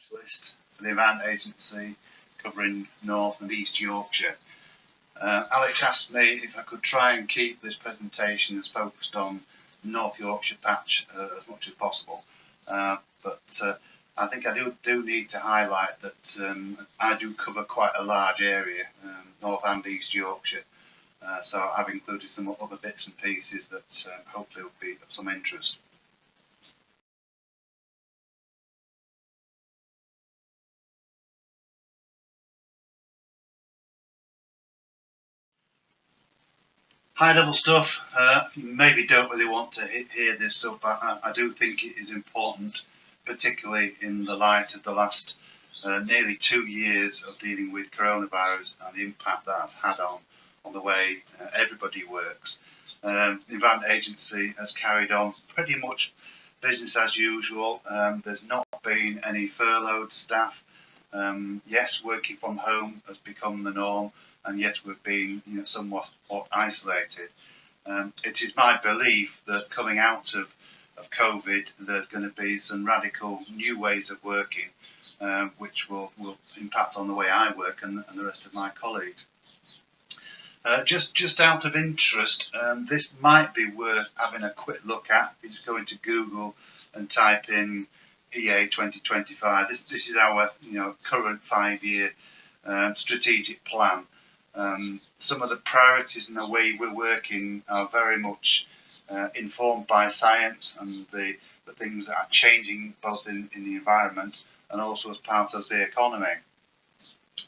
specialist for the Event Agency covering North and East Yorkshire. Alex asked me if I could try and keep this presentation as focused on North Yorkshire patch as much as possible, but I think I do need to highlight that I do cover quite a large area, North and East Yorkshire, so I've included some other bits and pieces that hopefully will be of some interest. High level stuff, you maybe don't really want to hear this stuff, but I do think it is important, particularly in the light of the last nearly 2 years of dealing with coronavirus and the impact that has had on the way everybody works. The Event Agency has carried on pretty much business as usual. There's not been any furloughed staff. Yes, working from home has become the norm, and yes, we've been somewhat isolated. It is my belief that coming out of COVID, there's going to be some radical new ways of working, which will impact on the way I work and the rest of my colleagues. Just out of interest, this might be worth having a quick look at. You just go into Google and type in EA 2025. This is our current 5-year strategic plan. Some of the priorities and the way we're working are very much informed by science and the things that are changing both in the environment and also as part of the economy.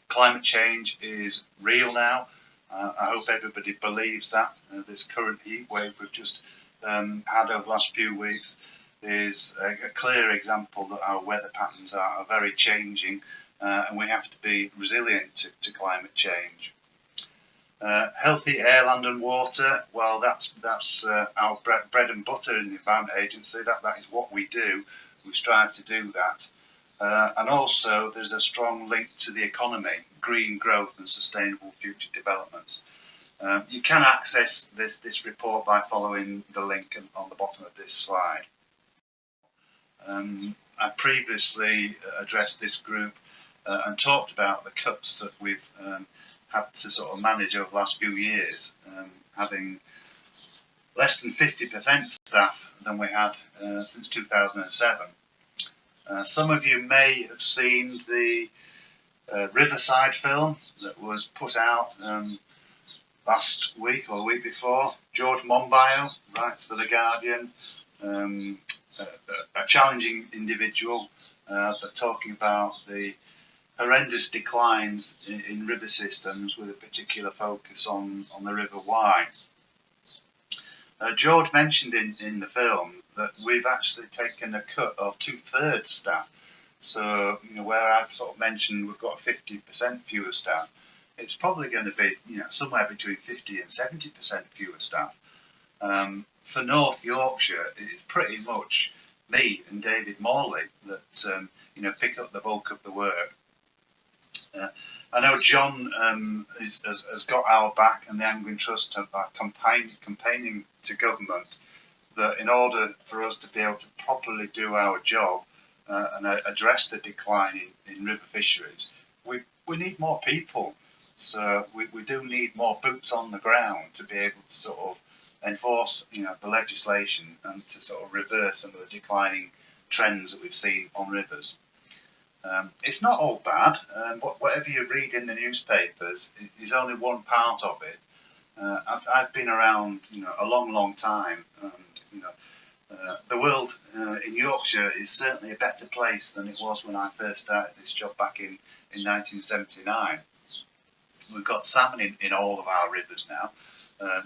Climate change is real now. I hope everybody believes that. This current heat wave we've just had over the last few weeks is a clear example that our weather patterns are very changing, and we have to be resilient to climate change. Healthy air, land and water, well that's our bread and butter in the Event Agency. That is what we do. We strive to do that. And also there's a strong link to the economy, green growth and sustainable future developments. You can access this report by following the link on the bottom of this slide. I previously addressed this group and talked about the cuts that we've had to sort of manage over the last few years, having less than 50% staff than we had since 2007. Some of you may have seen the Riverside film that was put out last week or the week before. George Monbiot writes for The Guardian, a challenging individual, but talking about the horrendous declines in river systems with a particular focus on the River Wye. George mentioned in the film that we've actually taken a cut of 2/3 staff. So, where I've sort of mentioned we've got 50% fewer staff, it's probably going to be, somewhere between 50 and 70% fewer staff. For North Yorkshire, it's pretty much me and David Morley that, pick up the bulk of the work. I know John has got our back, and the Angling Trust are campaigning to government that in order for us to be able to properly do our job and address the decline in river fisheries, we need more people. So we do need more boots on the ground to be able to sort of enforce the legislation and to sort of reverse some of the declining trends that we've seen on rivers. It's not all bad, and whatever you read in the newspapers is only one part of it. I've been around, a long time, and the world in Yorkshire is certainly a better place than it was when I first started this job back in 1979. We've got salmon in all of our rivers now,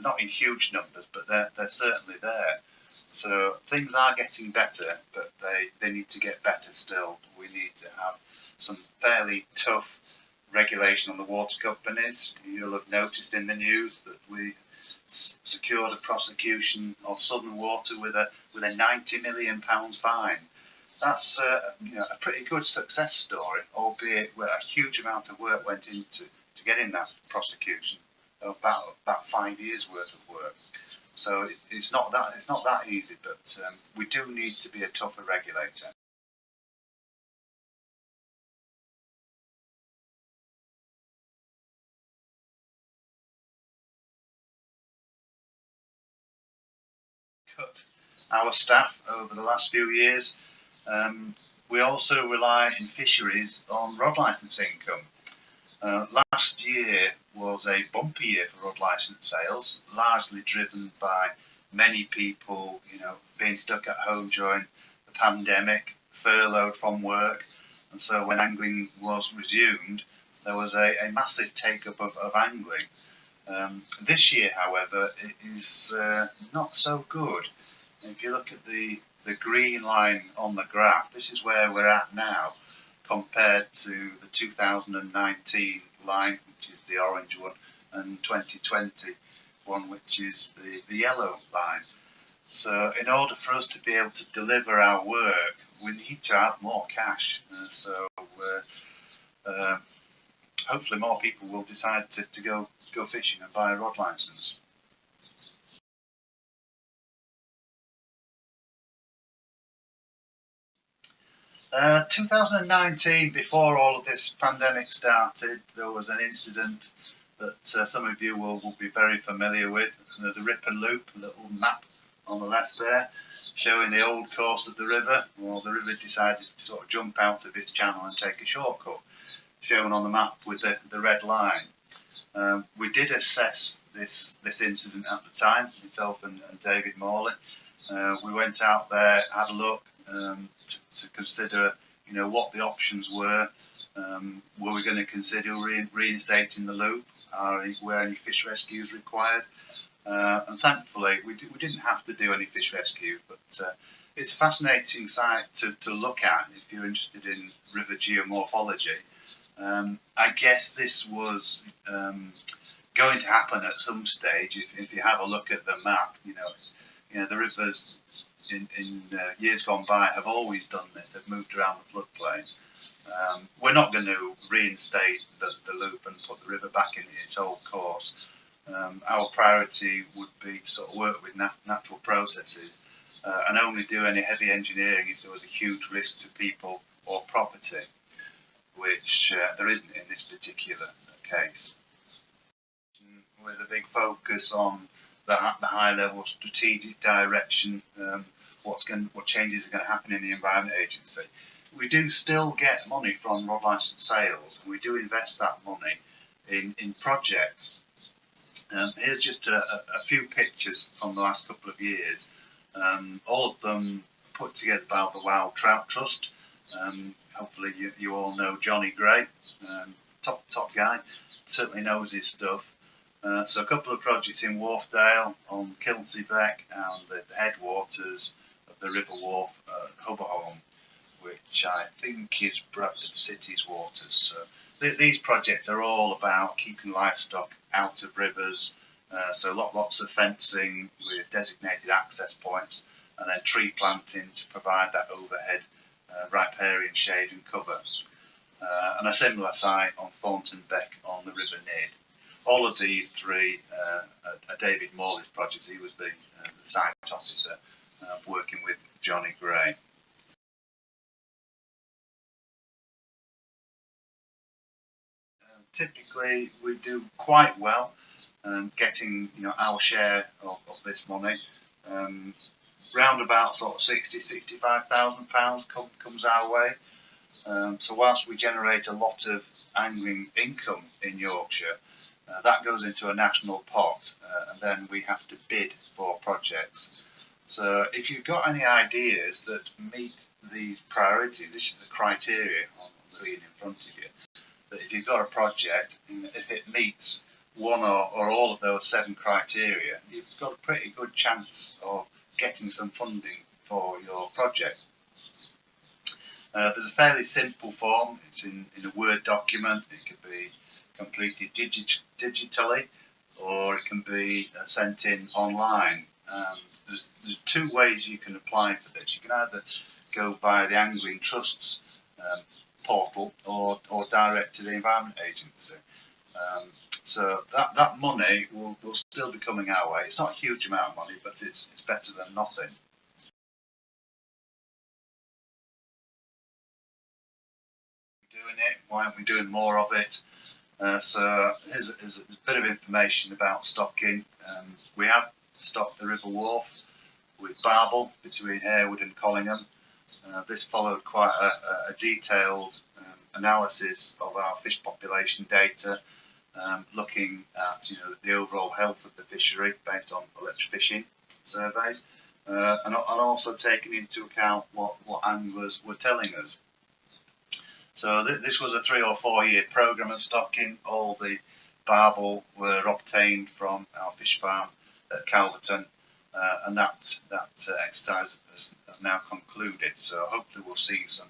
not in huge numbers, but they're certainly there. So things are getting better, but they need to get better still. We need to have some fairly tough regulation on the water companies. You'll have noticed in the news that we secured a prosecution of Southern Water with a £90 million fine. That's a pretty good success story, albeit where a huge amount of work went into getting that prosecution, about 5 years worth of work. So it's not that easy, but we do need to be a tougher regulator. cut our staff over the last few years. We also rely in fisheries on rod licence income. Last year was a bumpy year for rod licence sales, largely driven by many people, being stuck at home during the pandemic, furloughed from work, and so when angling was resumed, there was a massive take-up of angling. This year, however, it is not so good. If you look at the green line on the graph, this is where we're at now compared to the 2019 line, which is the orange one, and 2020 one, which is the yellow line. So in order for us to be able to deliver our work, we need to have more cash. Hopefully more people will decide to go fishing and buy a rod licence. Uh, 2019, before all of this pandemic started, there was an incident that some of you will be very familiar with. The Rip and Loop, a little map on the left there, showing the old course of the river. Well, the river decided to sort of jump out of its channel and take a shortcut, shown on the map with the red line. We did assess this incident at the time, myself and David Morley. We went out there, had a look to consider, what the options were. Were we going to consider reinstating the loop? Were any fish rescues required? And thankfully, we didn't have to do any fish rescue, but it's a fascinating site to look at if you're interested in river geomorphology. I guess this was going to happen at some stage. If you have a look at the map, the rivers in years gone by have always done this. They've moved around the floodplain. We're not going to reinstate the loop and put the river back in its old course. Our priority would be to sort of work with natural processes and only do any heavy engineering if there was a huge risk to people or property, which there isn't in this particular case. With a big focus on the high level strategic direction, what changes are going to happen in the Environment Agency. We do still get money from rod licence sales, and we do invest that money in projects. Here's just a few pictures from the last couple of years, all of them put together by the Wild Trout Trust. Hopefully you all know Johnny Gray, top guy, certainly knows his stuff. So a couple of projects in Wharfdale on Kilsey Beck and the headwaters of the River Wharfe at Hobart, which I think is Bradford City's waters. So these projects are all about keeping livestock out of rivers. So lots of fencing with designated access points, and then tree planting to provide that overhead riparian shade and cover. And a similar site on Thornton Beck on the River Nid. All of these three are David Morley's projects. He was the site officer working with Johnny Gray. Typically, we do quite well getting our share of this money. Round about sort of £60,000-65,000 comes our way. So whilst we generate a lot of angling income in Yorkshire, that goes into a national pot, and then we have to bid for projects. So if you've got any ideas that meet these priorities, this is the criteria on the screen in front of you, that if you've got a project, if it meets one or all of those 7 criteria, you've got a pretty good chance of getting some funding for your project. There's a fairly simple form. It's in a Word document. It can be completed digitally, or it can be sent in online. There's 2 ways you can apply for this. You can either go via the Angling Trust's portal or direct to the Environment Agency. So that money will still be coming our way. It's not a huge amount of money, but it's better than nothing. Doing it, why aren't we doing more of it? So here's a bit of information about stocking. We have stocked the River Wharfe. with barbel between Harewood and Collingham. This followed quite a detailed analysis of our fish population data, looking at the overall health of the fishery based on electrofishing surveys, and also taking into account what anglers were telling us. So this was a 3 or 4 year programme of stocking. All the barbel were obtained from our fish farm at Calverton, and that exercise has now concluded. So hopefully we'll see some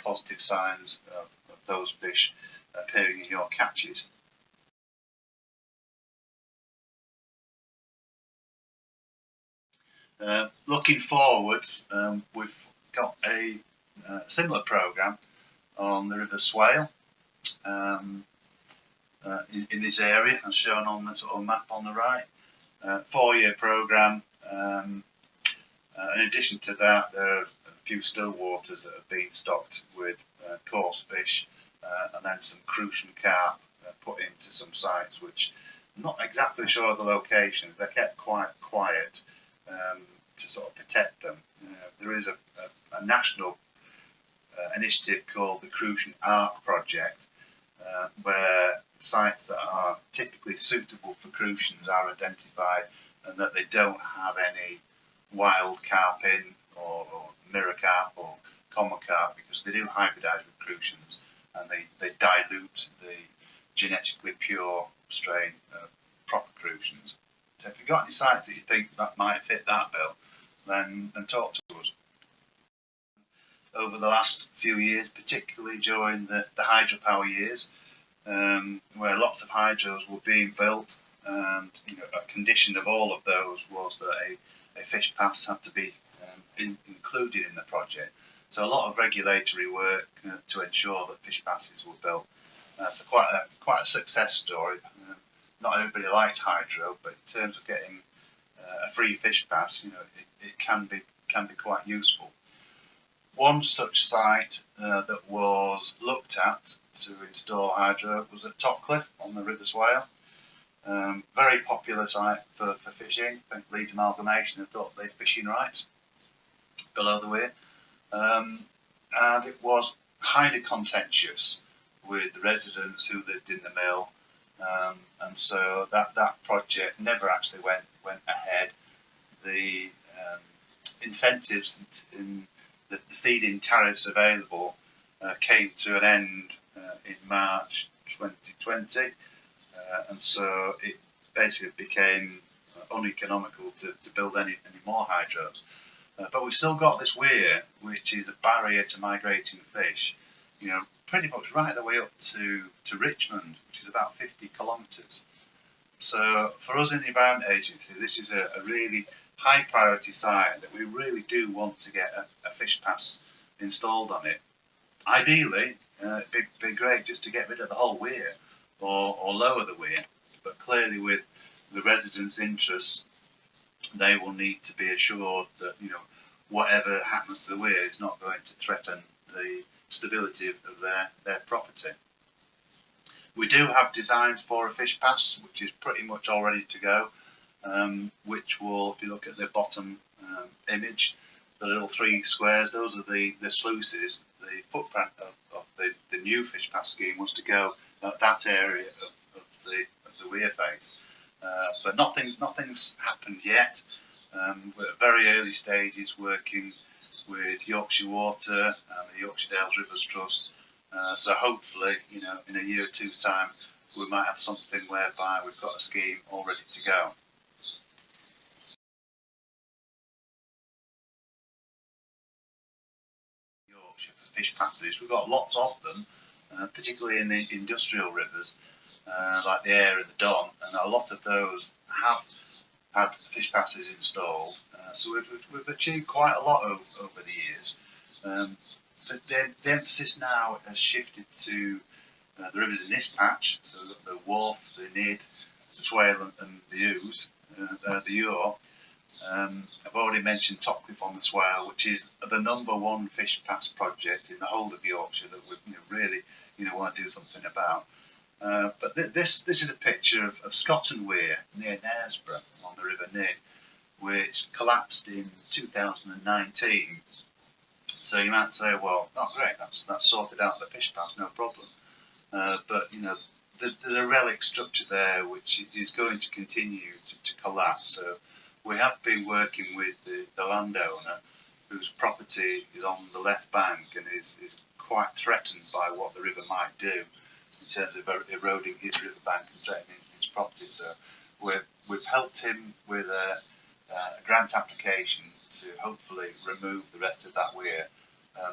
positive signs of those fish appearing in your catches. Looking forwards, we've got a similar programme on the River Swale in this area, as shown on the sort of map on the right. 4 year programme. In addition to that, there are a few still waters that have been stocked with coarse fish, and then some crucian carp put into some sites which I'm not exactly sure of the locations. They're kept quite quiet to sort of protect them. There is a national initiative called the Crucian Arc Project, where sites that are typically suitable for crucians are identified, and that they don't have any wild carp in, or mirror carp or common carp, because they do hybridize with crucians and they dilute the genetically pure strain of proper crucians. So if you've got any sites that you think that might fit that bill, then talk to us. Over the last few years, particularly during the hydropower years, where lots of hydros were being built, and a condition of all of those was that a fish pass had to be included in the project. So a lot of regulatory work to ensure that fish passes were built. So quite a success story. Not everybody likes hydro, but in terms of getting a free fish pass, it can be quite useful. One such site that was looked at to install hydro was at Topcliffe on the River Swale. Very popular site for fishing. I think Leeds Amalgamation have got their fishing rights below the weir. And it was highly contentious with the residents who lived in the mill. And so that project never actually went ahead. The incentives in the feed-in tariffs available came to an end in March 2020, and so it basically became uneconomical to build any more hydros. But we've still got this weir, which is a barrier to migrating fish, pretty much right the way up to Richmond, which is about 50 kilometres. So for us in the Environment Agency, this is a really high priority site that we really do want to get a fish pass installed on it. Ideally, it'd be great just to get rid of the whole weir or lower the weir, but clearly with the residents' interests, they will need to be assured that whatever happens to the weir is not going to threaten the stability of their property. We do have designs for a fish pass, which is pretty much all ready to go, which will, if you look at the bottom image, the little 3 squares, those are the sluices. The footprint of the new fish pass scheme was to go at that area of the weir face. But nothing's happened yet. We're at very early stages working with Yorkshire Water and the Yorkshire Dales Rivers Trust. So hopefully, in a year or two's time, we might have something whereby we've got a scheme all ready to go. Yorkshire for fish passes, we've got lots of them, particularly in the industrial rivers, like the Aire and the Don, and a lot of those have had fish passes installed. So we've achieved quite a lot over the years. But the emphasis now has shifted to the rivers in this patch, so the Wharfe, the Nid, the Swale and the Ouse, the Ure. I've already mentioned Topcliffe on the Swale, which is the #1 fish pass project in the whole of Yorkshire that we really want to do something about. But this is a picture of Scotton Weir near Knaresborough on the River Nid, which collapsed in 2019. So you might say, well, oh great, that's sorted out the fish pass, no problem. But there's a relic structure there which is going to continue to collapse. So we have been working with the landowner whose property is on the left bank and is quite threatened by what the river might do in terms of eroding his riverbank and threatening his property. So we've helped him with a grant application to hopefully remove the rest of that weir.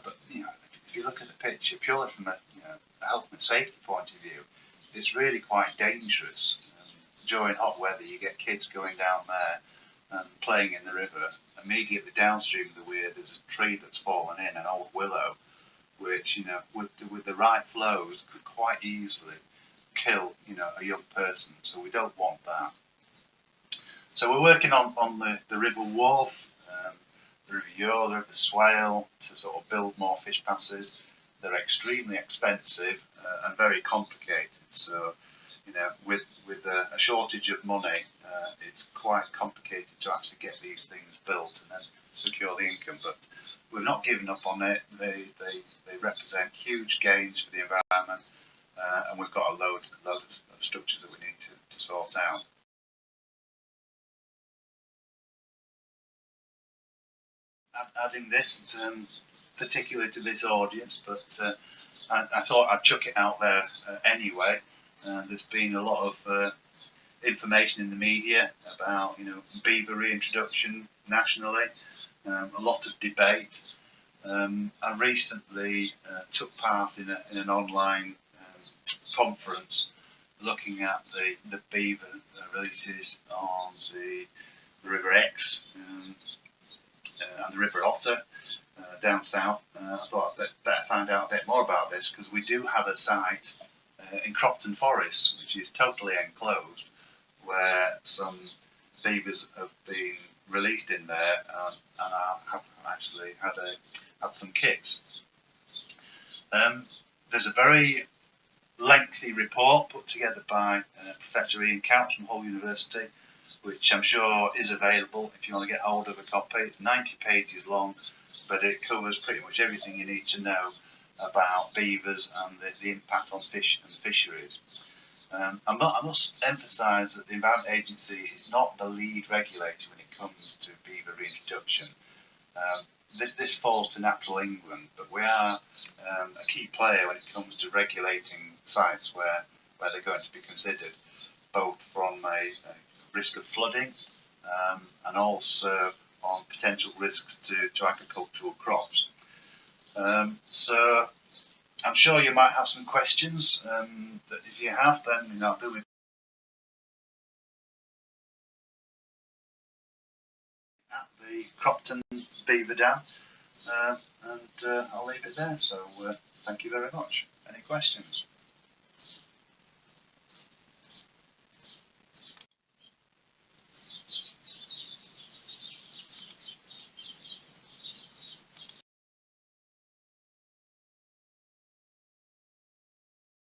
But if you look at the picture purely from a health and safety point of view, it's really quite dangerous. During hot weather, you get kids going down there and playing in the river. Immediately downstream of the weir, there's a tree that's fallen in, an old willow, which with the right flows could quite easily kill a young person. So we don't want that. So we're working on the River Wharf, the River Yore, the River Swale to sort of build more fish passes. They're extremely expensive and very complicated. So with a shortage of money, it's quite complicated to actually get these things built and then secure the income. But we've not given up on it. They represent huge gains for the environment, and we've got a load of structures that we need to sort out. Adding this particularly to this audience, but I thought I'd chuck it out there anyway. There's been a lot of information in the media about beaver reintroduction nationally, a lot of debate. I recently took part in an online conference looking at the beaver releases on the River Exe and the River Otter down south. I thought I'd better find out a bit more about this because we do have a site in Cropton Forest, which is totally enclosed, where some beavers have been released in there, and I have actually had some kits. There's a very lengthy report put together by Professor Ian Couch from Hull University, which I'm sure is available if you want to get hold of a copy. It's 90 pages long, but it covers pretty much everything you need to know about beavers and the impact on fish and fisheries. I must emphasise that the Environment Agency is not the lead regulator when it comes to beaver reintroduction. This falls to Natural England, but we are a key player when it comes to regulating sites where they're going to be considered, both from a risk of flooding and also on potential risks to agricultural crops. So I'm sure you might have some questions that if you have, then I'll do it at the Cropton Beaver Dam, and I'll leave it there. So thank you very much. Any questions?